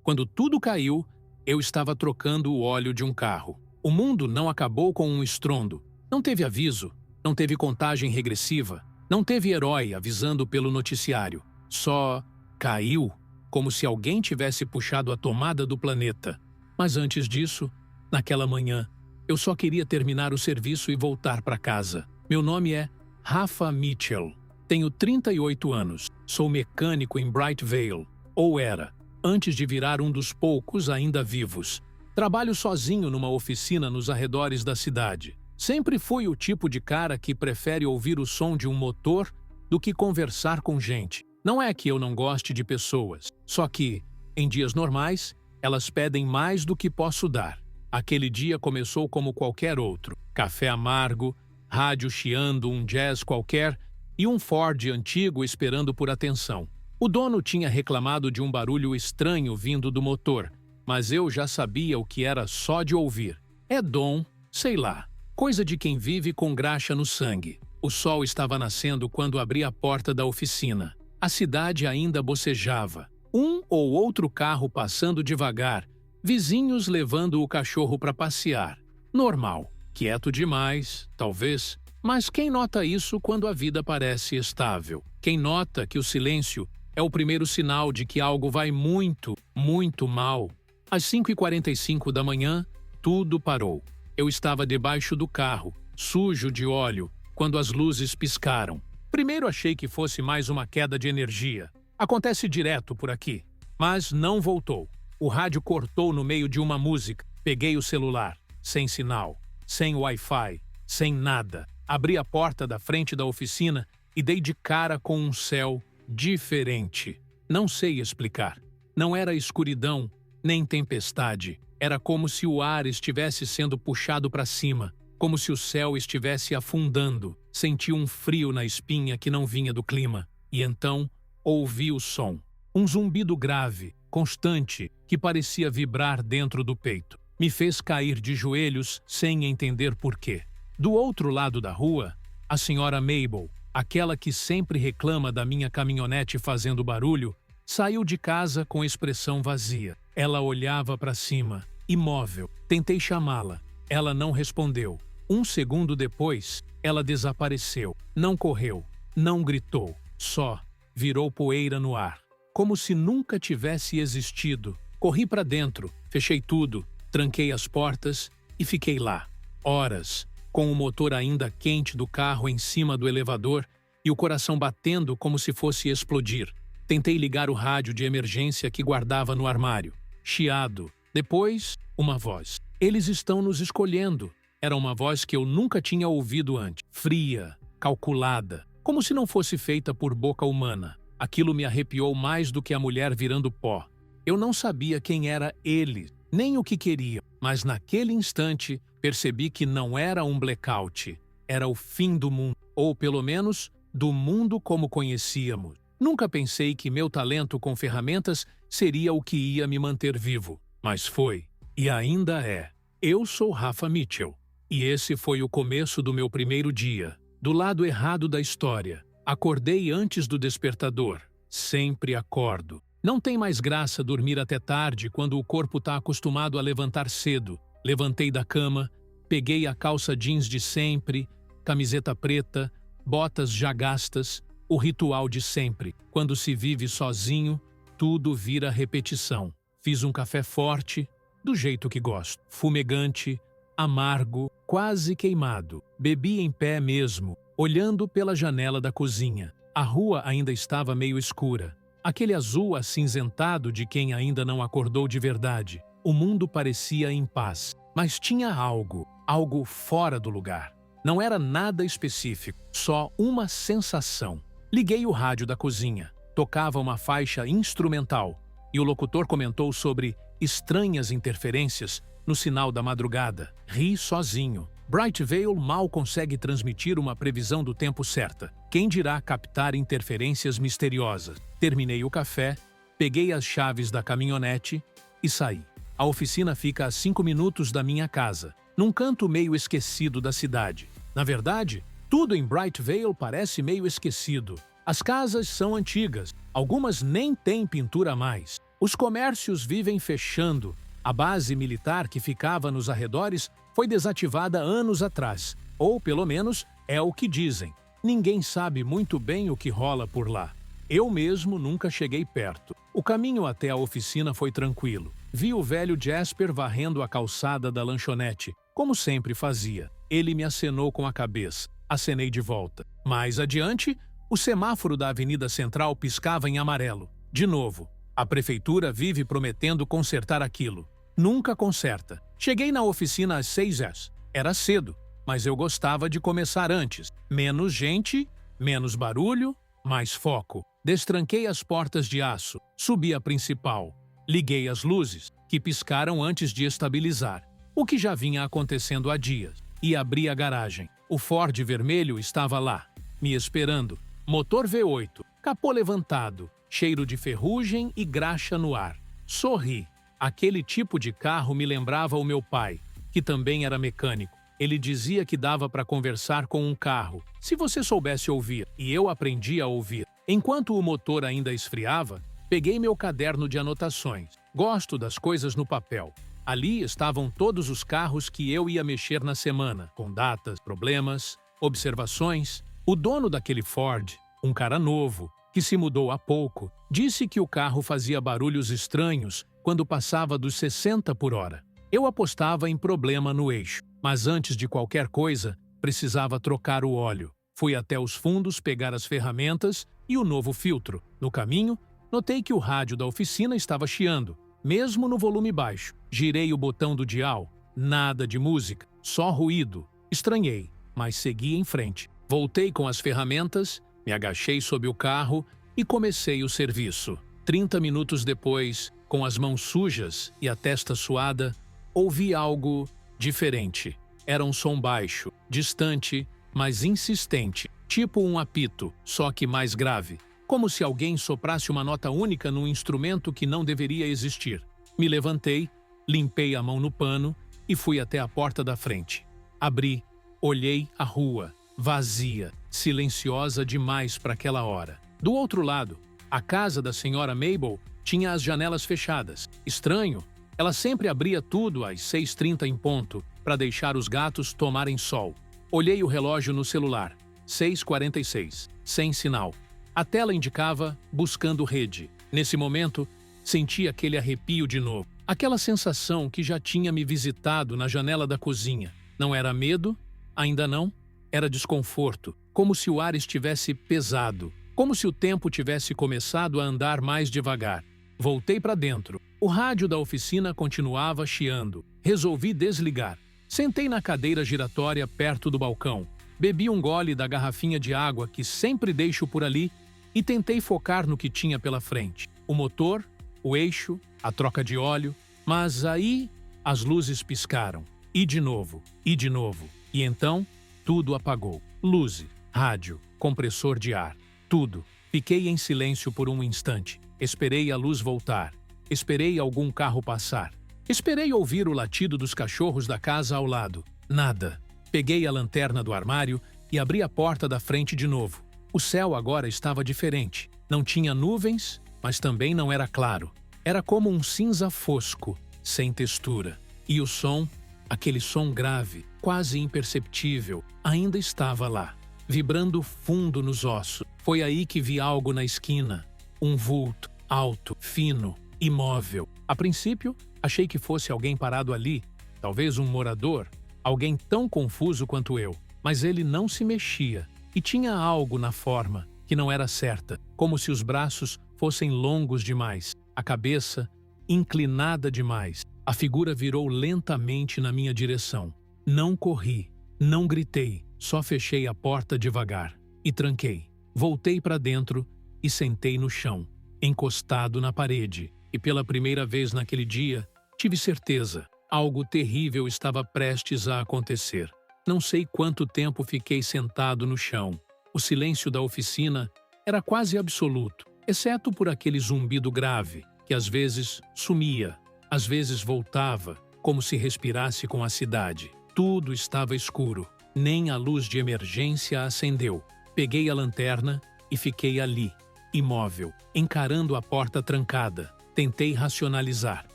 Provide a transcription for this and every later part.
Quando tudo caiu, eu estava trocando o óleo de um carro. O mundo não acabou com um estrondo. Não teve aviso, não teve contagem regressiva, não teve herói avisando pelo noticiário. Só caiu, como se alguém tivesse puxado a tomada do planeta. Mas antes disso, naquela manhã, eu só queria terminar o serviço e voltar para casa. Meu nome é Rafa Mitchell. Tenho 38 anos. Sou mecânico em Bright Vale. Ou era, antes de virar um dos poucos ainda vivos. Trabalho sozinho numa oficina nos arredores da cidade. Sempre fui o tipo de cara que prefere ouvir o som de um motor do que conversar com gente. Não é que eu não goste de pessoas, só que, em dias normais, elas pedem mais do que posso dar. Aquele dia começou como qualquer outro. Café amargo, rádio chiando um jazz qualquer e um Ford antigo esperando por atenção. O dono tinha reclamado de um barulho estranho vindo do motor, mas eu já sabia o que era só de ouvir. É dom, sei lá, coisa de quem vive com graxa no sangue. O sol estava nascendo quando abri a porta da oficina. A cidade ainda bocejava. Um ou outro carro passando devagar, vizinhos levando o cachorro para passear. Normal. Quieto demais, talvez. Mas quem nota isso quando a vida parece estável? Quem nota que o silêncio é o primeiro sinal de que algo vai muito, muito mal? Às 5h45 da manhã, tudo parou. Eu estava debaixo do carro, sujo de óleo, quando as luzes piscaram. Primeiro achei que fosse mais uma queda de energia. Acontece direto por aqui. Mas não voltou. O rádio cortou no meio de uma música. Peguei o celular. Sem sinal. Sem Wi-Fi. Sem nada. Abri a porta da frente da oficina e dei de cara com um céu diferente. Não sei explicar. Não era escuridão, nem tempestade. Era como se o ar estivesse sendo puxado para cima. Como se o céu estivesse afundando. Senti um frio na espinha que não vinha do clima. E então ouvi o som. Um zumbido grave, constante, que parecia vibrar dentro do peito. Me fez cair de joelhos sem entender por quê. Do outro lado da rua, a senhora Mabel, aquela que sempre reclama da minha caminhonete fazendo barulho, saiu de casa com expressão vazia. Ela olhava para cima, imóvel. Tentei chamá-la. Ela não respondeu. Um segundo depois, ela desapareceu. Não correu, não gritou, só virou poeira no ar. Como se nunca tivesse existido. Corri para dentro, fechei tudo, tranquei as portas e fiquei lá. Horas, com o motor ainda quente do carro em cima do elevador e o coração batendo como se fosse explodir. Tentei ligar o rádio de emergência que guardava no armário. Chiado. Depois, uma voz. Eles estão nos escolhendo. Era uma voz que eu nunca tinha ouvido antes. Fria, calculada, como se não fosse feita por boca humana. Aquilo me arrepiou mais do que a mulher virando pó. Eu não sabia quem era ele, nem o que queria, mas naquele instante percebi que não era um blackout. Era o fim do mundo, ou pelo menos, do mundo como conhecíamos. Nunca pensei que meu talento com ferramentas seria o que ia me manter vivo, mas foi, e ainda é. Eu sou Rafa Mitchell, e esse foi o começo do meu primeiro dia, do lado errado da história. Acordei antes do despertador. Sempre acordo. Não tem mais graça dormir até tarde quando o corpo está acostumado a levantar cedo. Levantei da cama, peguei a calça jeans de sempre, camiseta preta, botas já gastas, o ritual de sempre. Quando se vive sozinho, tudo vira repetição. Fiz um café forte, do jeito que gosto. Fumegante, amargo, quase queimado. Bebi em pé mesmo, olhando pela janela da cozinha. A rua ainda estava meio escura. Aquele azul acinzentado de quem ainda não acordou de verdade. O mundo parecia em paz, mas tinha algo fora do lugar. Não era nada específico, só uma sensação. Liguei o rádio da cozinha. Tocava uma faixa instrumental e o locutor comentou sobre estranhas interferências no sinal da madrugada. Ri sozinho. Bright Vale mal consegue transmitir uma previsão do tempo certa. Quem dirá captar interferências misteriosas? Terminei o café, peguei as chaves da caminhonete e saí. A oficina fica a 5 minutos da minha casa, num canto meio esquecido da cidade. Na verdade, tudo em Bright Vale parece meio esquecido. As casas são antigas, algumas nem têm pintura a mais. Os comércios vivem fechando. A base militar que ficava nos arredores foi desativada anos atrás, ou pelo menos é o que dizem. Ninguém sabe muito bem o que rola por lá. Eu mesmo nunca cheguei perto. O caminho até a oficina foi tranquilo. Vi o velho Jasper varrendo a calçada da lanchonete, como sempre fazia. Ele me acenou com a cabeça. Acenei de volta. Mais adiante, o semáforo da Avenida Central piscava em amarelo. De novo. A prefeitura vive prometendo consertar aquilo. Nunca conserta. Cheguei na oficina às 6h. Era cedo, mas eu gostava de começar antes. Menos gente, menos barulho, mais foco. Destranquei as portas de aço, subi a principal. Liguei as luzes, que piscaram antes de estabilizar, o que já vinha acontecendo há dias, e abri a garagem. O Ford vermelho estava lá, me esperando. Motor V8, capô levantado, cheiro de ferrugem e graxa no ar. Sorri. Aquele tipo de carro me lembrava o meu pai, que também era mecânico. Ele dizia que dava para conversar com um carro, se você soubesse ouvir, e eu aprendi a ouvir. Enquanto o motor ainda esfriava, peguei meu caderno de anotações. Gosto das coisas no papel. Ali estavam todos os carros que eu ia mexer na semana, com datas, problemas, observações. O dono daquele Ford, um cara novo, que se mudou há pouco, disse que o carro fazia barulhos estranhos quando passava dos 60 por hora. Eu apostava em problema no eixo, mas antes de qualquer coisa, precisava trocar o óleo. Fui até os fundos pegar as ferramentas e o novo filtro. No caminho, notei que o rádio da oficina estava chiando, mesmo no volume baixo. Girei o botão do dial. Nada de música, só ruído. Estranhei, mas segui em frente. Voltei com as ferramentas, me agachei sob o carro e comecei o serviço. 30 minutos depois, com as mãos sujas e a testa suada, ouvi algo diferente. Era um som baixo, distante, mas insistente, tipo um apito, só que mais grave, como se alguém soprasse uma nota única num instrumento que não deveria existir. Me levantei, limpei a mão no pano e fui até a porta da frente. Abri, olhei a rua, vazia, silenciosa demais para aquela hora. Do outro lado, a casa da senhora Mabel tinha as janelas fechadas. Estranho, ela sempre abria tudo às 6h30 em ponto, para deixar os gatos tomarem sol. Olhei o relógio no celular. 6h46. Sem sinal. A tela indicava buscando rede. Nesse momento, senti aquele arrepio de novo. Aquela sensação que já tinha me visitado na janela da cozinha. Não era medo, ainda não. Era desconforto, como se o ar estivesse pesado, como se o tempo tivesse começado a andar mais devagar. Voltei para dentro. O rádio da oficina continuava chiando. Resolvi desligar. Sentei na cadeira giratória perto do balcão. Bebi um gole da garrafinha de água que sempre deixo por ali e tentei focar no que tinha pela frente. O motor, o eixo, a troca de óleo. Mas aí as luzes piscaram. E de novo, e de novo. E então, tudo apagou. Luzes, rádio, compressor de ar, tudo. Fiquei em silêncio por um instante. Esperei a luz voltar. Esperei algum carro passar. Esperei ouvir o latido dos cachorros da casa ao lado. Nada. Peguei a lanterna do armário e abri a porta da frente de novo. O céu agora estava diferente. Não tinha nuvens, mas também não era claro. Era como um cinza fosco, sem textura. E o som, aquele som grave, quase imperceptível, ainda estava lá, vibrando fundo nos ossos. Foi aí que vi algo na esquina. Um vulto, alto, fino, imóvel. A princípio, achei que fosse alguém parado ali, talvez um morador, alguém tão confuso quanto eu. Mas ele não se mexia e tinha algo na forma que não era certa, como se os braços fossem longos demais, a cabeça inclinada demais. A figura virou lentamente na minha direção. Não corri, não gritei, só fechei a porta devagar e tranquei. Voltei para dentro e sentei no chão, encostado na parede. E pela primeira vez naquele dia, tive certeza, algo terrível estava prestes a acontecer. Não sei quanto tempo fiquei sentado no chão. O silêncio da oficina era quase absoluto, exceto por aquele zumbido grave, que às vezes sumia, às vezes voltava, como se respirasse com a cidade. Tudo estava escuro, nem a luz de emergência acendeu. Peguei a lanterna e fiquei ali, imóvel, encarando a porta trancada. Tentei racionalizar.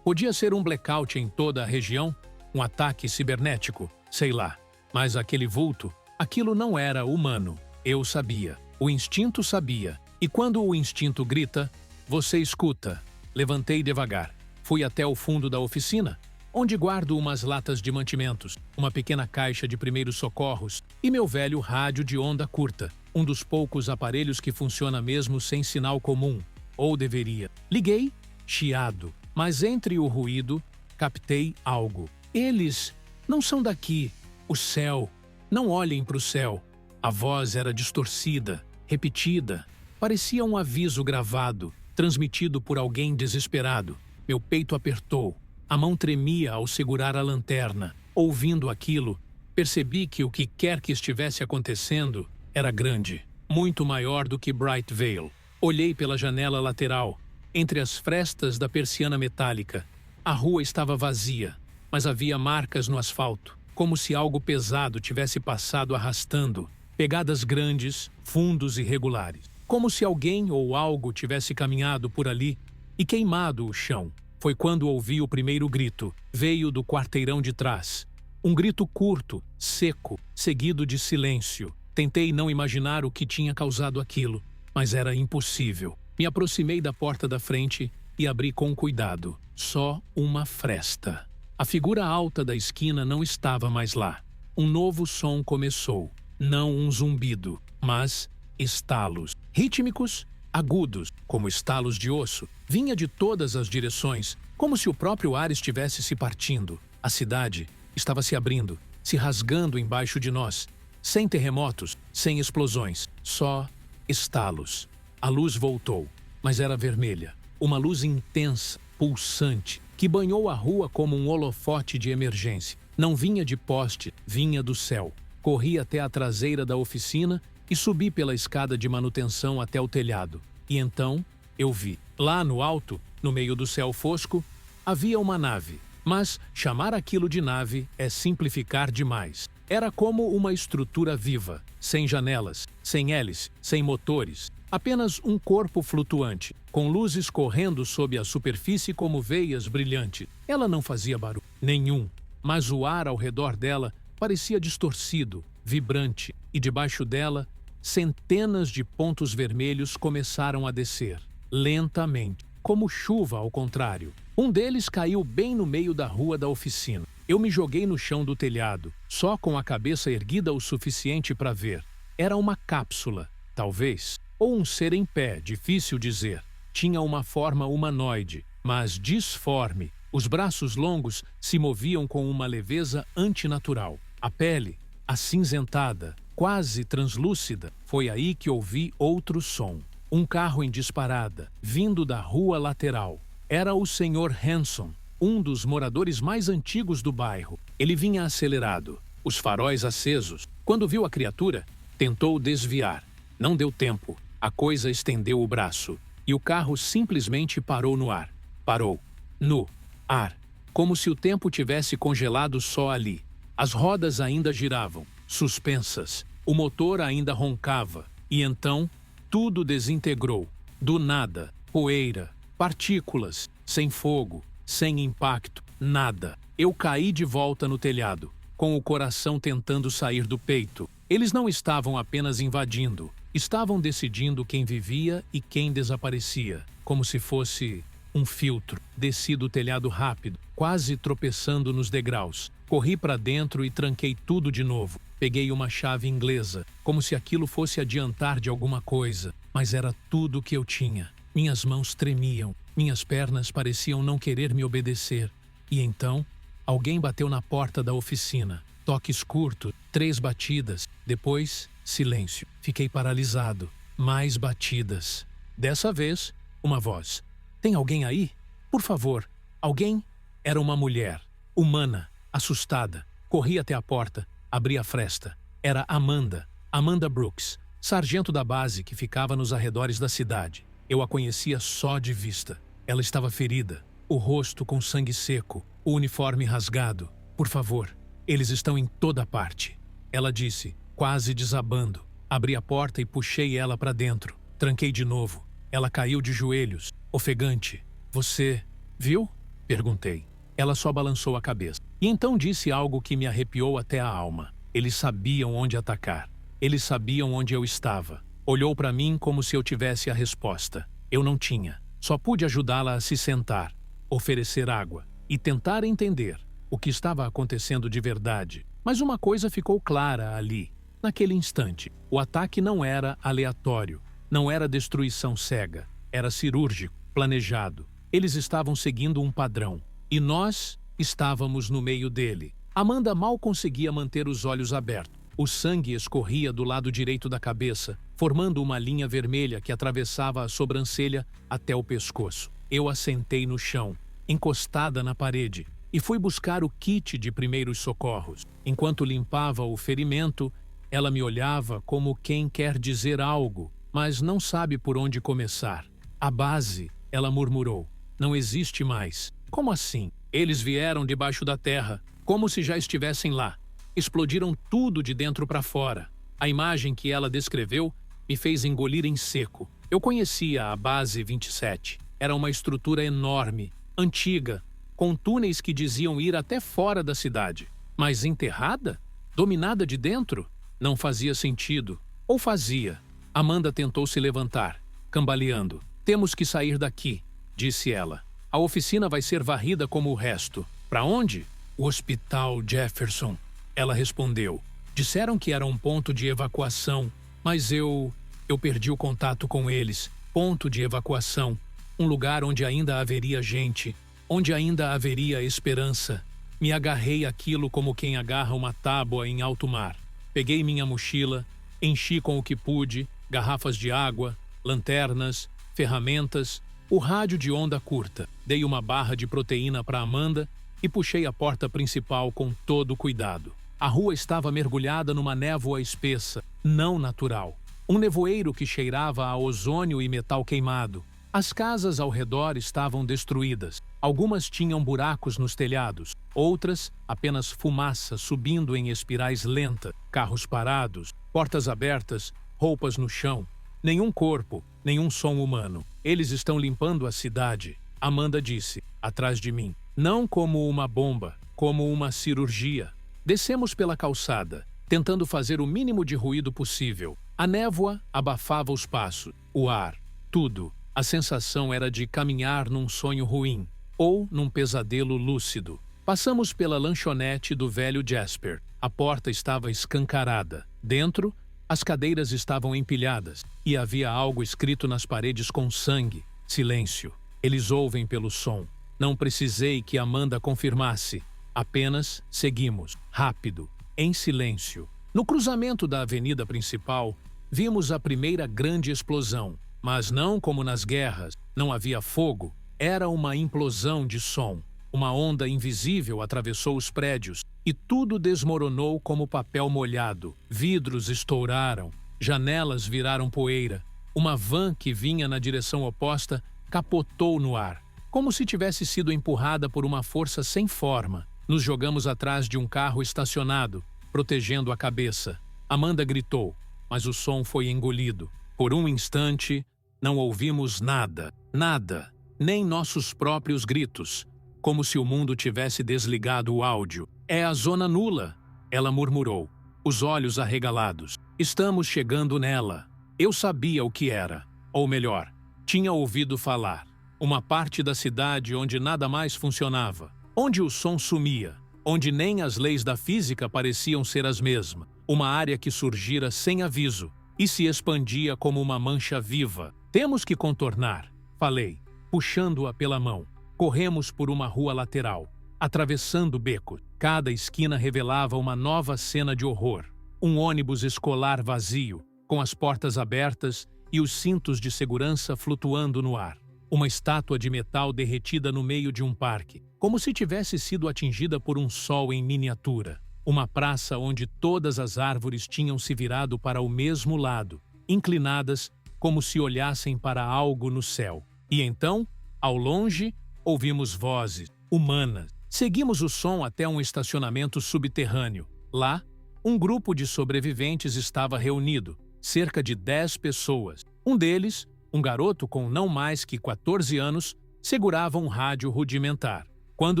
Podia ser um blackout em toda a região, um ataque cibernético, sei lá. Mas aquele vulto, aquilo não era humano. Eu sabia. O instinto sabia. E quando o instinto grita, você escuta. Levantei devagar. Fui até o fundo da oficina, onde guardo umas latas de mantimentos, uma pequena caixa de primeiros socorros e meu velho rádio de onda curta, um dos poucos aparelhos que funciona mesmo sem sinal comum, ou deveria. Liguei, chiado, mas entre o ruído, captei algo. Eles não são daqui. O céu. Não olhem para o céu. A voz era distorcida, repetida. Parecia um aviso gravado, transmitido por alguém desesperado. Meu peito apertou. A mão tremia ao segurar a lanterna. Ouvindo aquilo, percebi que o que quer que estivesse acontecendo era grande, muito maior do que Bright Vale. Olhei pela janela lateral, entre as frestas da persiana metálica. A rua estava vazia, mas havia marcas no asfalto, como se algo pesado tivesse passado arrastando, pegadas grandes, fundos irregulares. Como se alguém ou algo tivesse caminhado por ali e queimado o chão. Foi quando ouvi o primeiro grito. Veio do quarteirão de trás. Um grito curto, seco, seguido de silêncio. Tentei não imaginar o que tinha causado aquilo, mas era impossível. Me aproximei da porta da frente e abri com cuidado. Só uma fresta. A figura alta da esquina não estava mais lá. Um novo som começou. Não um zumbido, mas estalos. Rítmicos, agudos, como estalos de osso. Vinha de todas as direções, como se o próprio ar estivesse se partindo. A cidade estava se abrindo, se rasgando embaixo de nós. Sem terremotos, sem explosões, só estalos. A luz voltou, mas era vermelha. Uma luz intensa, pulsante, que banhou a rua como um holofote de emergência. Não vinha de poste, vinha do céu. Corri até a traseira da oficina e subi pela escada de manutenção até o telhado. E então eu vi. Lá no alto, no meio do céu fosco, havia uma nave. Mas chamar aquilo de nave é simplificar demais. Era como uma estrutura viva, sem janelas, sem hélice, sem motores. Apenas um corpo flutuante, com luzes correndo sob a superfície como veias brilhantes. Ela não fazia barulho nenhum, mas o ar ao redor dela parecia distorcido, vibrante, e debaixo dela, centenas de pontos vermelhos começaram a descer, lentamente, como chuva ao contrário. Um deles caiu bem no meio da rua da oficina. Eu me joguei no chão do telhado, só com a cabeça erguida o suficiente para ver. Era uma cápsula, talvez, ou um ser em pé, difícil dizer. Tinha uma forma humanoide, mas disforme. Os braços longos se moviam com uma leveza antinatural. A pele, acinzentada, quase translúcida. Foi aí que ouvi outro som. Um carro em disparada, vindo da rua lateral. Era o Sr. Hanson, um dos moradores mais antigos do bairro. Ele vinha acelerado, os faróis acesos. Quando viu a criatura, tentou desviar. Não deu tempo. A coisa estendeu o braço e o carro simplesmente parou no ar. Parou. No ar. Como se o tempo tivesse congelado só ali. As rodas ainda giravam, suspensas. O motor ainda roncava. E então, tudo desintegrou. Do nada. Poeira. Partículas. Sem fogo. Sem impacto. Nada. Eu caí de volta no telhado, com o coração tentando sair do peito. Eles não estavam apenas invadindo. Estavam decidindo quem vivia e quem desaparecia, como se fosse um filtro. Desci do telhado rápido, quase tropeçando nos degraus. Corri para dentro e tranquei tudo de novo. Peguei uma chave inglesa, como se aquilo fosse adiantar de alguma coisa, mas era tudo o que eu tinha. Minhas mãos tremiam, minhas pernas pareciam não querer me obedecer. E então, alguém bateu na porta da oficina. Toques curtos, 3 batidas, depois silêncio. Fiquei paralisado. Mais batidas. Dessa vez, uma voz. Tem alguém aí? Por favor. Alguém? Era uma mulher. Humana. Assustada. Corri até a porta. Abri a fresta. Era Amanda. Amanda Brooks. Sargento da base que ficava nos arredores da cidade. Eu a conhecia só de vista. Ela estava ferida. O rosto com sangue seco. O uniforme rasgado. Por favor. Eles estão em toda parte. Ela disse, quase desabando. Abri a porta e puxei ela para dentro. Tranquei de novo. Ela caiu de joelhos, ofegante. Você viu? Perguntei. Ela só balançou a cabeça. E então disse algo que me arrepiou até a alma. Eles sabiam onde atacar. Eles sabiam onde eu estava. Olhou para mim como se eu tivesse a resposta. Eu não tinha. Só pude ajudá-la a se sentar, oferecer água e tentar entender o que estava acontecendo de verdade. Mas uma coisa ficou clara ali, naquele instante. O ataque não era aleatório, não era destruição cega, era cirúrgico, planejado. Eles estavam seguindo um padrão, e nós estávamos no meio dele. Amanda mal conseguia manter os olhos abertos. O sangue escorria do lado direito da cabeça, formando uma linha vermelha que atravessava a sobrancelha até o pescoço. Eu a sentei no chão, encostada na parede, e fui buscar o kit de primeiros socorros. Enquanto limpava o ferimento, ela me olhava como quem quer dizer algo, mas não sabe por onde começar. A base, ela murmurou, não existe mais. Como assim? Eles vieram debaixo da terra, como se já estivessem lá. Explodiram tudo de dentro para fora. A imagem que ela descreveu me fez engolir em seco. Eu conhecia a Base 27. Era uma estrutura enorme, antiga, com túneis que diziam ir até fora da cidade. Mas enterrada? Dominada de dentro? Não fazia sentido. Ou fazia? Amanda tentou se levantar, cambaleando. Temos que sair daqui, disse ela. A oficina vai ser varrida como o resto. Para onde? O Hospital Jefferson. Ela respondeu. Disseram que era um ponto de evacuação, mas eu perdi o contato com eles. Ponto de evacuação. Um lugar onde ainda haveria gente, onde ainda haveria esperança. Me agarrei àquilo como quem agarra uma tábua em alto mar. Peguei minha mochila, enchi com o que pude, garrafas de água, lanternas, ferramentas, o rádio de onda curta. Dei uma barra de proteína para Amanda e puxei a porta principal com todo cuidado. A rua estava mergulhada numa névoa espessa, não natural. Um nevoeiro que cheirava a ozônio e metal queimado. As casas ao redor estavam destruídas. Algumas tinham buracos nos telhados, outras apenas fumaça subindo em espirais lentas, carros parados, portas abertas, roupas no chão. Nenhum corpo, nenhum som humano. Eles estão limpando a cidade, Amanda disse, atrás de mim. Não como uma bomba, como uma cirurgia. Descemos pela calçada, tentando fazer o mínimo de ruído possível. A névoa abafava os passos, o ar, tudo. A sensação era de caminhar num sonho ruim, ou num pesadelo lúcido. Passamos pela lanchonete do velho Jasper. A porta estava escancarada. Dentro, as cadeiras estavam empilhadas, e havia algo escrito nas paredes com sangue. Silêncio. Eles ouvem pelo som. Não precisei que Amanda confirmasse. Apenas seguimos, rápido, em silêncio. No cruzamento da avenida principal, vimos a primeira grande explosão. Mas não como nas guerras, não havia fogo. Era uma implosão de som. Uma onda invisível atravessou os prédios e tudo desmoronou como papel molhado. Vidros estouraram, janelas viraram poeira. Uma van que vinha na direção oposta capotou no ar, como se tivesse sido empurrada por uma força sem forma. Nos jogamos atrás de um carro estacionado, protegendo a cabeça. Amanda gritou, mas o som foi engolido. Por um instante, não ouvimos nada, nada, nem nossos próprios gritos, como se o mundo tivesse desligado o áudio. É a zona nula, ela murmurou, os olhos arregalados. Estamos chegando nela. Eu sabia o que era, ou melhor, tinha ouvido falar. Uma parte da cidade onde nada mais funcionava, onde o som sumia, onde nem as leis da física pareciam ser as mesmas. Uma área que surgira sem aviso e se expandia como uma mancha viva. Temos que contornar, falei, puxando-a pela mão. Corremos por uma rua lateral, atravessando becos. Cada esquina revelava uma nova cena de horror. Um ônibus escolar vazio, com as portas abertas e os cintos de segurança flutuando no ar. Uma estátua de metal derretida no meio de um parque, como se tivesse sido atingida por um sol em miniatura. Uma praça onde todas as árvores tinham se virado para o mesmo lado, inclinadas como se olhassem para algo no céu. E então, ao longe, ouvimos vozes humanas. Seguimos o som até um estacionamento subterrâneo. Lá, um grupo de sobreviventes estava reunido, cerca de 10 pessoas. Um deles, um garoto com não mais que 14 anos, seguravam um rádio rudimentar. Quando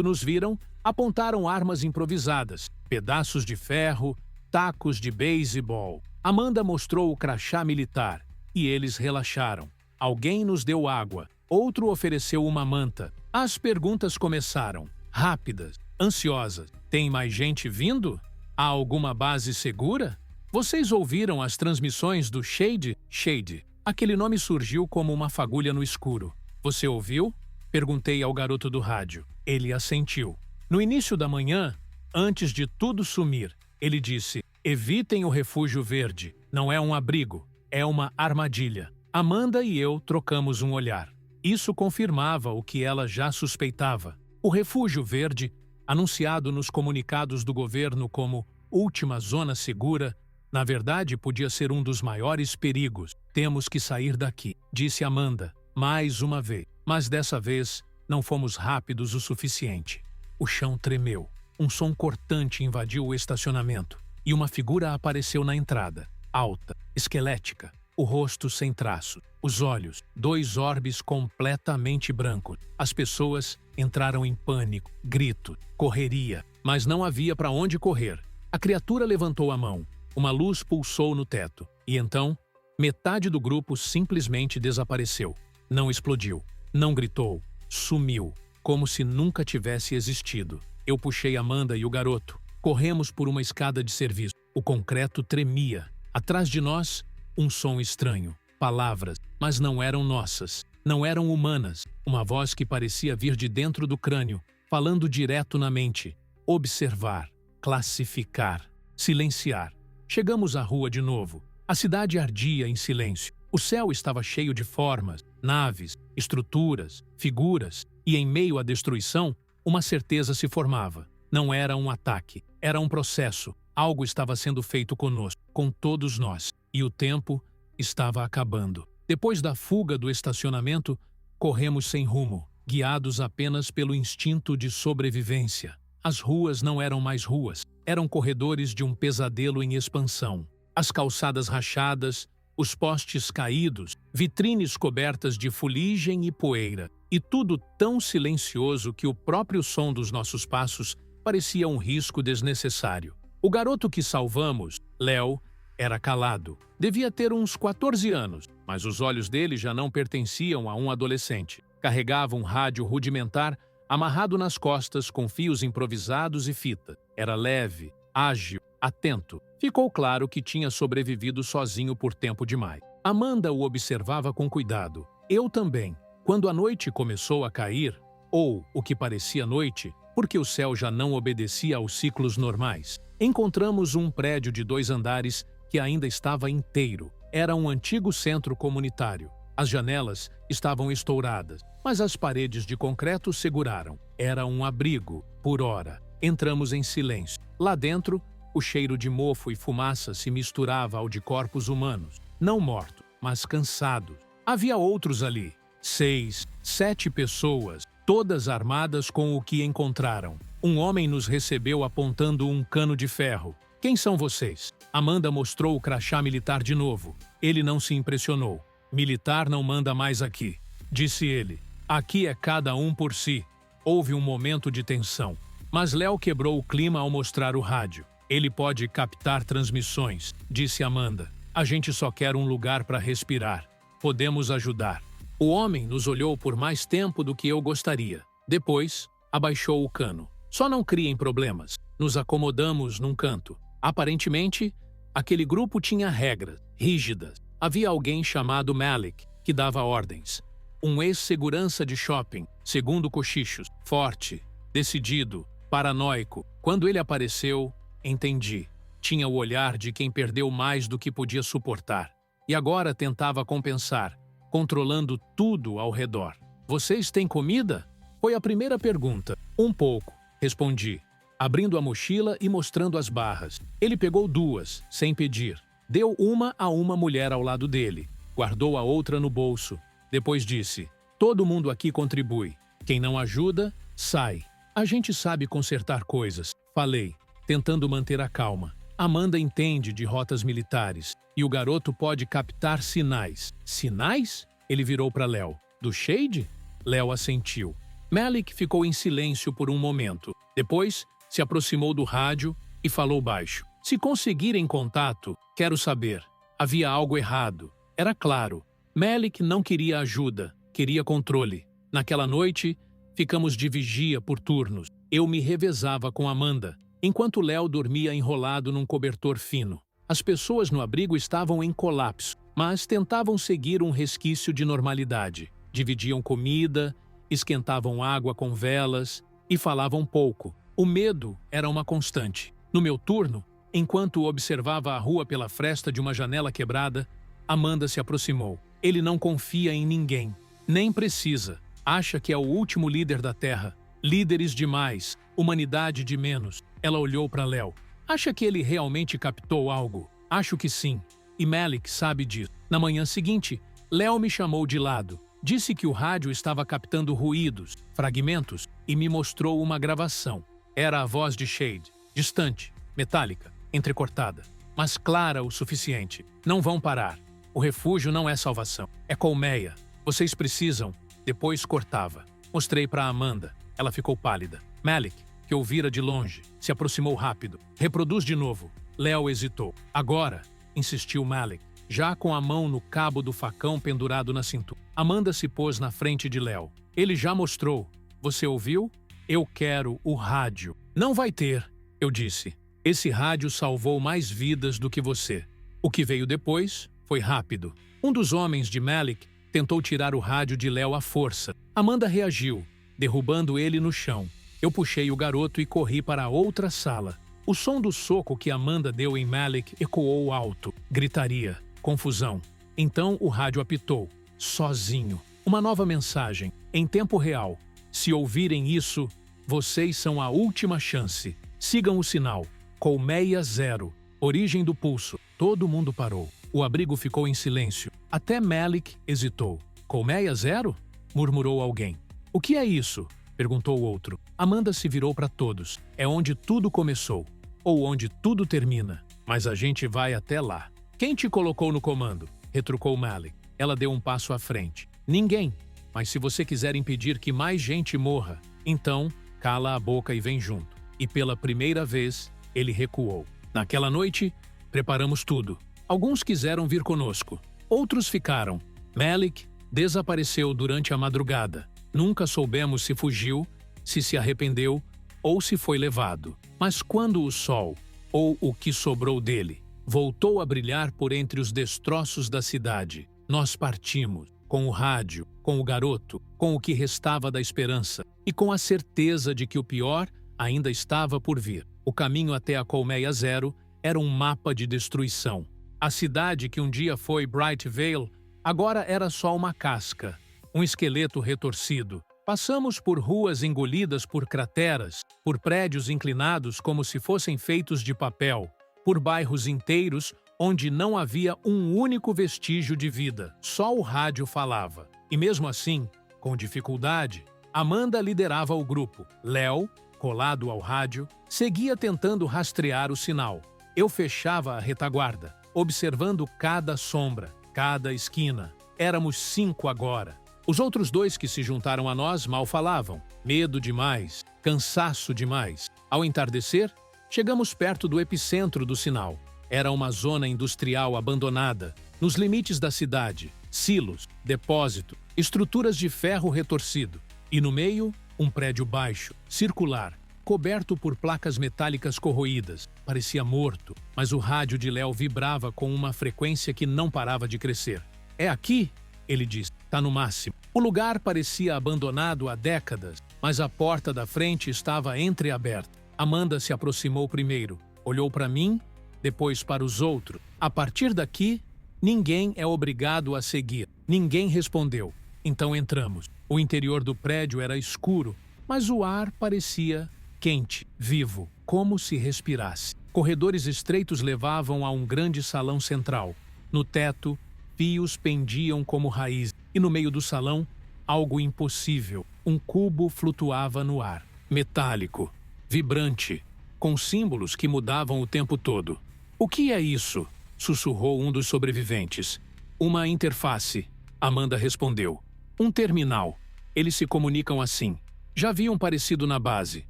nos viram, apontaram armas improvisadas, pedaços de ferro, tacos de beisebol. Amanda mostrou o crachá militar e eles relaxaram. Alguém nos deu água, outro ofereceu uma manta. As perguntas começaram, rápidas, ansiosas. Tem mais gente vindo? Há alguma base segura? Vocês ouviram as transmissões do Shade? Shade. Aquele nome surgiu como uma fagulha no escuro. Você ouviu? Perguntei ao garoto do rádio. Ele assentiu. No início da manhã, antes de tudo sumir, ele disse: evitem o refúgio verde. Não é um abrigo, é uma armadilha. Amanda e eu trocamos um olhar. Isso confirmava o que ela já suspeitava. O refúgio verde, anunciado nos comunicados do governo como última zona segura, na verdade podia ser um dos maiores perigos. Temos que sair daqui, disse Amanda, mais uma vez. Mas dessa vez não fomos rápidos o suficiente. O chão tremeu. Um som cortante invadiu o estacionamento e uma figura apareceu na entrada, alta, esquelética, o rosto sem traço, os olhos, 2 orbes completamente brancos. As pessoas entraram em pânico, grito, correria, mas não havia para onde correr. A criatura levantou a mão, uma luz pulsou no teto e então metade do grupo simplesmente desapareceu. Não explodiu, não gritou, sumiu, como se nunca tivesse existido. Eu puxei Amanda e o garoto. Corremos por uma escada de serviço. O concreto tremia. Atrás de nós, um som estranho. Palavras, mas não eram nossas. Não eram humanas. Uma voz que parecia vir de dentro do crânio, falando direto na mente. Observar, classificar, silenciar. Chegamos à rua de novo. A cidade ardia em silêncio. O céu estava cheio de formas, naves, estruturas, figuras. E em meio à destruição, uma certeza se formava. Não era um ataque, era um processo. Algo estava sendo feito conosco, com todos nós. E o tempo estava acabando. Depois da fuga do estacionamento, corremos sem rumo, guiados apenas pelo instinto de sobrevivência. As ruas não eram mais ruas, eram corredores de um pesadelo em expansão. As calçadas rachadas, os postes caídos, vitrines cobertas de fuligem e poeira. E tudo tão silencioso que o próprio som dos nossos passos parecia um risco desnecessário. O garoto que salvamos, Léo, era calado. Devia ter uns 14 anos, mas os olhos dele já não pertenciam a um adolescente. Carregava um rádio rudimentar amarrado nas costas com fios improvisados e fita. Era leve, ágil, atento. Ficou claro que tinha sobrevivido sozinho por tempo demais. Amanda o observava com cuidado. Eu também. Quando a noite começou a cair, ou o que parecia noite, porque o céu já não obedecia aos ciclos normais, encontramos um prédio de 2 andares que ainda estava inteiro. Era um antigo centro comunitário. As janelas estavam estouradas, mas as paredes de concreto seguraram. Era um abrigo, por hora. Entramos em silêncio. Lá dentro, o cheiro de mofo e fumaça se misturava ao de corpos humanos, não mortos, mas cansados. Havia outros ali. 6, 7 pessoas, todas armadas com o que encontraram. Um homem nos recebeu apontando um cano de ferro. Quem são vocês? Amanda mostrou o crachá militar de novo. Ele não se impressionou. Militar não manda mais aqui, disse ele. Aqui é cada um por si. Houve um momento de tensão. Mas Léo quebrou o clima ao mostrar o rádio. Ele pode captar transmissões, disse Amanda. A gente só quer um lugar para respirar. Podemos ajudar. O homem nos olhou por mais tempo do que eu gostaria. Depois, abaixou o cano. Só não criem problemas. Nos acomodamos num canto. Aparentemente, aquele grupo tinha regras, rígidas. Havia alguém chamado Malik, que dava ordens. Um ex-segurança de shopping, segundo cochichos, forte, decidido, paranoico. Quando ele apareceu, entendi. Tinha o olhar de quem perdeu mais do que podia suportar. E agora tentava compensar, controlando tudo ao redor. Vocês têm comida? Foi a primeira pergunta. Um pouco, respondi, abrindo a mochila e mostrando as barras. Ele pegou 2, sem pedir. Deu uma a uma mulher ao lado dele. Guardou a outra no bolso. Depois disse, todo mundo aqui contribui. Quem não ajuda, sai. A gente sabe consertar coisas, falei, tentando manter a calma. Amanda entende de rotas militares e o garoto pode captar sinais. Sinais? Ele virou para Léo. Do Shade? Léo assentiu. Malik ficou em silêncio por um momento. Depois, se aproximou do rádio e falou baixo. Se conseguirem contato, quero saber. Havia algo errado. Era claro. Malik não queria ajuda, queria controle. Naquela noite, ficamos de vigia por turnos. Eu me revezava com Amanda, enquanto Léo dormia enrolado num cobertor fino. As pessoas no abrigo estavam em colapso, mas tentavam seguir um resquício de normalidade. Dividiam comida, esquentavam água com velas e falavam pouco. O medo era uma constante. No meu turno, enquanto observava a rua pela fresta de uma janela quebrada, Amanda se aproximou. Ele não confia em ninguém. Nem precisa. Acha que é o último líder da Terra. Líderes demais, humanidade de menos. Ela olhou para Léo. Acha que ele realmente captou algo? Acho que sim. E Malik sabe disso. Na manhã seguinte, Léo me chamou de lado. Disse que o rádio estava captando ruídos, fragmentos, e me mostrou uma gravação. Era a voz de Shade, distante, metálica, entrecortada, mas clara o suficiente. Não vão parar. O refúgio não é salvação. É colmeia. Vocês precisam. Depois cortava. Mostrei para Amanda. Ela ficou pálida. Malik, que ouvira de longe, se aproximou rápido. Reproduz de novo. Léo hesitou. Agora, insistiu Malik, já com a mão no cabo do facão pendurado na cintura. Amanda se pôs na frente de Léo. Ele já mostrou. Você ouviu? Eu quero o rádio. Não vai ter, eu disse. Esse rádio salvou mais vidas do que você. O que veio depois foi rápido. Um dos homens de Malik tentou tirar o rádio de Léo à força. Amanda reagiu, derrubando ele no chão. Eu puxei o garoto e corri para a outra sala. O som do soco que Amanda deu em Malik ecoou alto. Gritaria, confusão. Então o rádio apitou. Sozinho. Uma nova mensagem, em tempo real. Se ouvirem isso, vocês são a última chance. Sigam o sinal. Colmeia 0. Origem do pulso. Todo mundo parou. O abrigo ficou em silêncio. Até Malik hesitou. Colmeia 0? Murmurou alguém. O que é isso? Perguntou o outro. Amanda se virou para todos. É onde tudo começou. Ou onde tudo termina. Mas a gente vai até lá. Quem te colocou no comando? Retrucou Malik. Ela deu um passo à frente. Ninguém. Mas se você quiser impedir que mais gente morra, então cala a boca e vem junto. E pela primeira vez, ele recuou. Naquela noite, preparamos tudo. Alguns quiseram vir conosco. Outros ficaram. Malik desapareceu durante a madrugada. Nunca soubemos se fugiu, se arrependeu ou se foi levado. Mas quando o sol, ou o que sobrou dele, voltou a brilhar por entre os destroços da cidade, nós partimos, com o rádio, com o garoto, com o que restava da esperança e com a certeza de que o pior ainda estava por vir. O caminho até a Colmeia 0 era um mapa de destruição. A cidade que um dia foi Bright Vale agora era só uma casca, um esqueleto retorcido. Passamos por ruas engolidas por crateras, por prédios inclinados como se fossem feitos de papel, por bairros inteiros onde não havia um único vestígio de vida. Só o rádio falava. E mesmo assim, com dificuldade, Amanda liderava o grupo. Léo, colado ao rádio, seguia tentando rastrear o sinal. Eu fechava a retaguarda, observando cada sombra, cada esquina. Éramos 5 agora. Os outros 2 que se juntaram a nós mal falavam. Medo demais, cansaço demais. Ao entardecer, chegamos perto do epicentro do sinal. Era uma zona industrial abandonada, nos limites da cidade. Silos, depósito, estruturas de ferro retorcido. E no meio, um prédio baixo, circular, coberto por placas metálicas corroídas. Parecia morto, mas o rádio de Léo vibrava com uma frequência que não parava de crescer. É aqui, ele disse. Tá no máximo. O lugar parecia abandonado há décadas, mas a porta da frente estava entreaberta. Amanda se aproximou primeiro, olhou para mim, depois para os outros. A partir daqui, ninguém é obrigado a seguir. Ninguém respondeu. Então entramos. O interior do prédio era escuro, mas o ar parecia quente, vivo, como se respirasse. Corredores estreitos levavam a um grande salão central. No teto, fios pendiam como raízes. E no meio do salão, algo impossível. Um cubo flutuava no ar. Metálico, vibrante, com símbolos que mudavam o tempo todo. O que é isso? Sussurrou um dos sobreviventes. Uma interface, Amanda respondeu. Um terminal. Eles se comunicam assim. Já vi um parecido na base,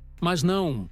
mas não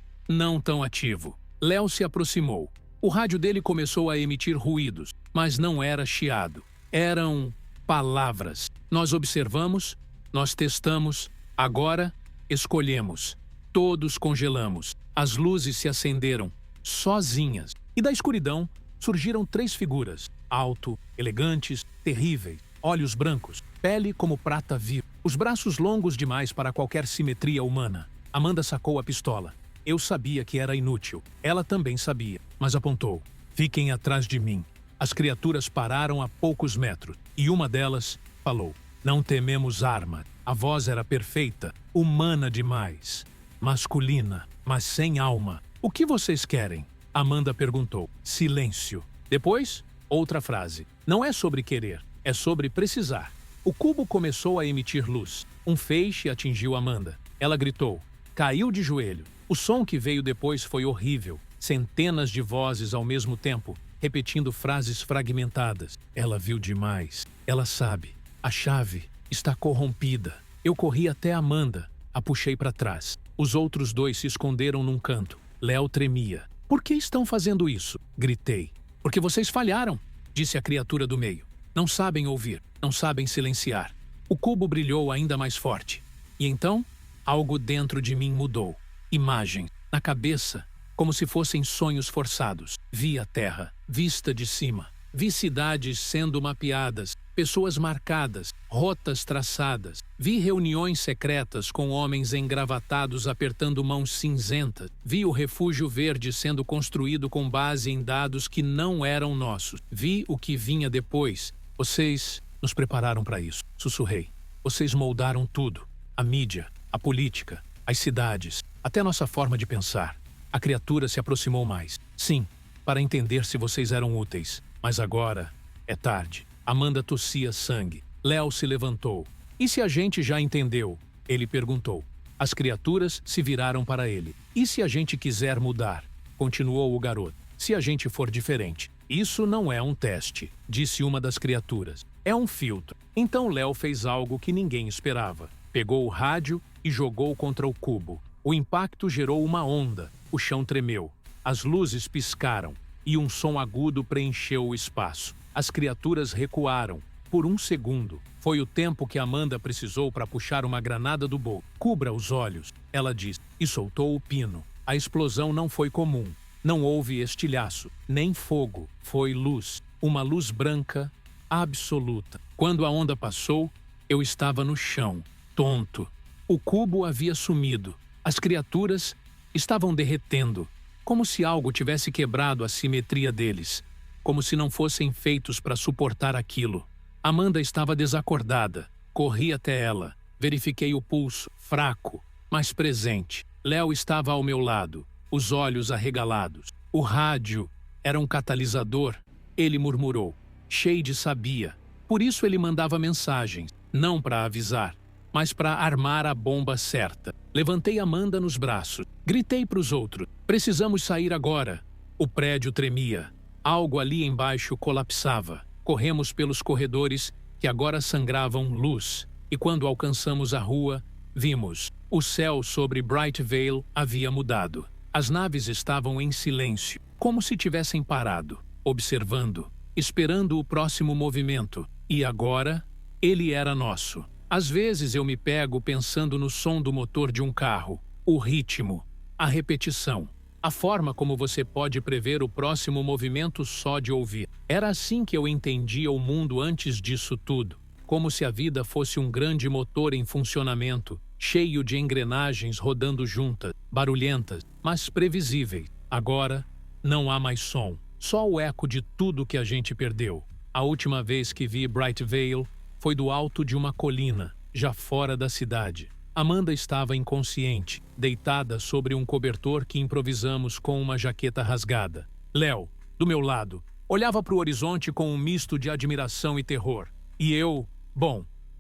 tão ativo. Léo se aproximou. O rádio dele começou a emitir ruídos, mas não era chiado. Eram palavras. Nós observamos, nós testamos, agora escolhemos. Todos congelamos. As luzes se acenderam, sozinhas. E da escuridão surgiram 3 figuras, alto, elegantes, terríveis, olhos brancos, pele como prata viva, os braços longos demais para qualquer simetria humana. Amanda sacou a pistola. Eu sabia que era inútil. Ela também sabia, mas apontou. Fiquem atrás de mim. As criaturas pararam a poucos metros, e uma delas falou. Não tememos arma. A voz era perfeita, humana demais. Masculina, mas sem alma. O que vocês querem? Amanda perguntou. Silêncio. Depois, outra frase. Não é sobre querer, é sobre precisar. O cubo começou a emitir luz. Um feixe atingiu Amanda. Ela gritou. Caiu de joelho. O som que veio depois foi horrível. Centenas de vozes ao mesmo tempo, repetindo frases fragmentadas. Ela viu demais. Ela sabe. A chave está corrompida. Eu corri até Amanda. A puxei para trás. Os outros 2 se esconderam num canto. Léo tremia. Por que estão fazendo isso? Gritei. Porque vocês falharam, disse a criatura do meio. Não sabem ouvir, não sabem silenciar. O cubo brilhou ainda mais forte. E então, algo dentro de mim mudou. Imagens, na cabeça, como se fossem sonhos forçados. Vi a terra, vista de cima. Vi cidades sendo mapeadas, pessoas marcadas, rotas traçadas. Vi reuniões secretas com homens engravatados apertando mãos cinzentas. Vi o refúgio verde sendo construído com base em dados que não eram nossos. Vi o que vinha depois. Vocês nos prepararam para isso, sussurrei. Vocês moldaram tudo. A mídia, a política, as cidades, até nossa forma de pensar. A criatura se aproximou mais. Sim, para entender se vocês eram úteis. Mas agora é tarde. Amanda tossia sangue. Léo se levantou. E se a gente já entendeu? Ele perguntou. As criaturas se viraram para ele. E se a gente quiser mudar? Continuou o garoto. Se a gente for diferente. Isso não é um teste, disse uma das criaturas. É um filtro. Então Léo fez algo que ninguém esperava. Pegou o rádio e jogou contra o cubo. O impacto gerou uma onda. O chão tremeu. As luzes piscaram. E um som agudo preencheu o espaço. As criaturas recuaram. Por um segundo. Foi o tempo que Amanda precisou para puxar uma granada do bolso. Cubra os olhos, ela disse, e soltou o pino. A explosão não foi comum. Não houve estilhaço, nem fogo. Foi luz. Uma luz branca, absoluta. Quando a onda passou, eu estava no chão, tonto. O cubo havia sumido. As criaturas estavam derretendo. Como se algo tivesse quebrado a simetria deles, como se não fossem feitos para suportar aquilo. Amanda estava desacordada. Corri até ela. Verifiquei o pulso, fraco, mas presente. Léo estava ao meu lado, os olhos arregalados. O rádio era um catalisador, ele murmurou. Shade sabia. Por isso ele mandava mensagens, não para avisar, mas para armar a bomba certa. Levantei Amanda nos braços. Gritei para os outros. Precisamos sair agora. O prédio tremia. Algo ali embaixo colapsava. Corremos pelos corredores que agora sangravam luz. E quando alcançamos a rua, vimos. O céu sobre Bright Vale havia mudado. As naves estavam em silêncio, como se tivessem parado, observando, esperando o próximo movimento. E agora, ele era nosso. Às vezes eu me pego pensando no som do motor de um carro, o ritmo, a repetição, a forma como você pode prever o próximo movimento só de ouvir. Era assim que eu entendia o mundo antes disso tudo, como se a vida fosse um grande motor em funcionamento, cheio de engrenagens rodando juntas, barulhentas, mas previsíveis. Agora, não há mais som, só o eco de tudo que a gente perdeu. A última vez que vi Bright Vale foi do alto de uma colina, já fora da cidade. Amanda estava inconsciente, deitada sobre um cobertor que improvisamos com uma jaqueta rasgada. Léo, do meu lado, olhava para o horizonte com um misto de admiração e terror. E eu,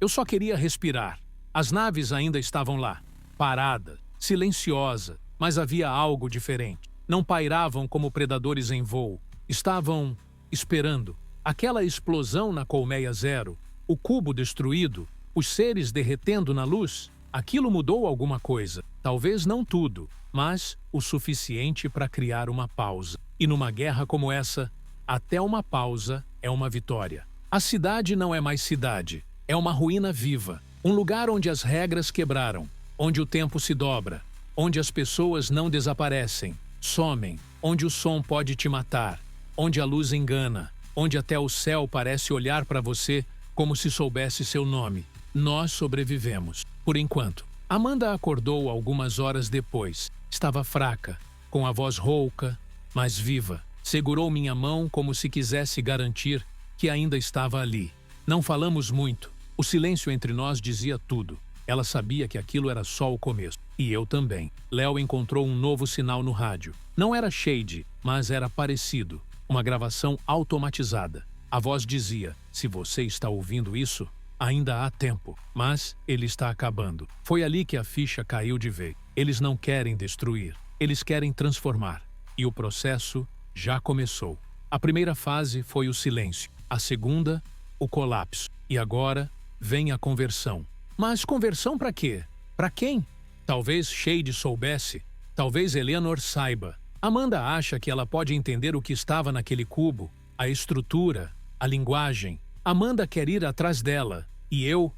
eu só queria respirar. As naves ainda estavam lá, paradas, silenciosas, mas havia algo diferente. Não pairavam como predadores em voo. Estavam esperando. Aquela explosão na colmeia zero, o cubo destruído, os seres derretendo na luz, Aquilo mudou alguma coisa. Talvez não tudo, mas o suficiente para criar uma pausa. E numa guerra como essa, até uma pausa é uma vitória. A cidade não é mais cidade. É uma ruína viva. Um lugar onde as regras quebraram, onde o tempo se dobra, onde as pessoas não desaparecem, somem, onde o som pode te matar, onde a luz engana, onde até o céu parece olhar para você como se soubesse seu nome. Nós sobrevivemos, por enquanto. Amanda acordou algumas horas depois. Estava fraca, com a voz rouca, mas viva. Segurou minha mão como se quisesse garantir que ainda estava ali. Não falamos muito. O silêncio entre nós dizia tudo. Ela sabia que aquilo era só o começo. E eu também. Léo encontrou um novo sinal no rádio. Não era Shade, mas era parecido. Uma gravação automatizada. A voz dizia: se você está ouvindo isso, ainda há tempo. Mas ele está acabando. Foi ali que a ficha caiu de vez. Eles não querem destruir. Eles querem transformar. E o processo já começou. A primeira fase foi o silêncio. A segunda, o colapso. E agora vem a conversão. Mas conversão para quê? Para quem? Talvez Shade soubesse. Talvez Eleanor saiba. Amanda acha que ela pode entender o que estava naquele cubo, a estrutura, a linguagem. Amanda quer ir atrás dela. E eu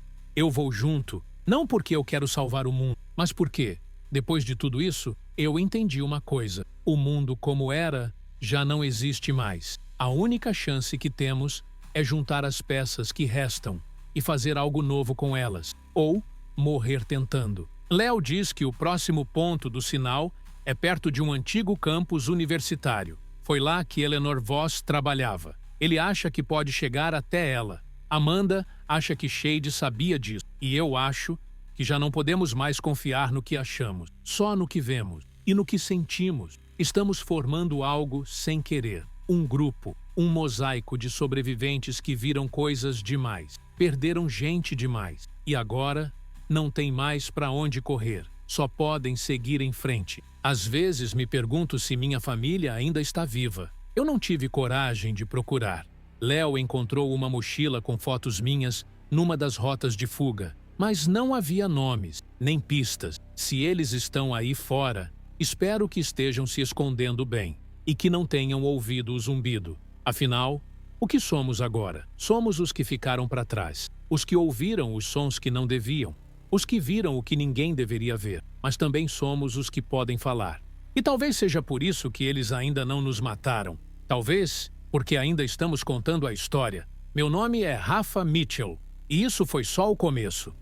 vou junto. Não porque eu quero salvar o mundo, mas porque, depois de tudo isso, eu entendi uma coisa. O mundo como era já não existe mais. A única chance que temos é juntar as peças que restam e fazer algo novo com elas, ou morrer tentando. Léo diz que o próximo ponto do sinal é perto de um antigo campus universitário. Foi lá que Eleanor Voss trabalhava. Ele acha que pode chegar até ela. Amanda acha que Shade sabia disso. E eu acho que já não podemos mais confiar no que achamos, só no que vemos e no que sentimos. Estamos formando algo sem querer. Um grupo, um mosaico de sobreviventes que viram coisas demais, perderam gente demais e agora não tem mais para onde correr. Só podem seguir em frente. Às vezes me pergunto se minha família ainda está viva. Eu não tive coragem de procurar. Léo encontrou uma mochila com fotos minhas numa das rotas de fuga, mas não havia nomes, nem pistas. Se eles estão aí fora, espero que estejam se escondendo bem e que não tenham ouvido o zumbido. Afinal, o que somos agora? Somos os que ficaram para trás, os que ouviram os sons que não deviam, os que viram o que ninguém deveria ver, mas também somos os que podem falar. E talvez seja por isso que eles ainda não nos mataram. Talvez porque ainda estamos contando a história. Meu nome é Rafa Mitchell, e isso foi só o começo.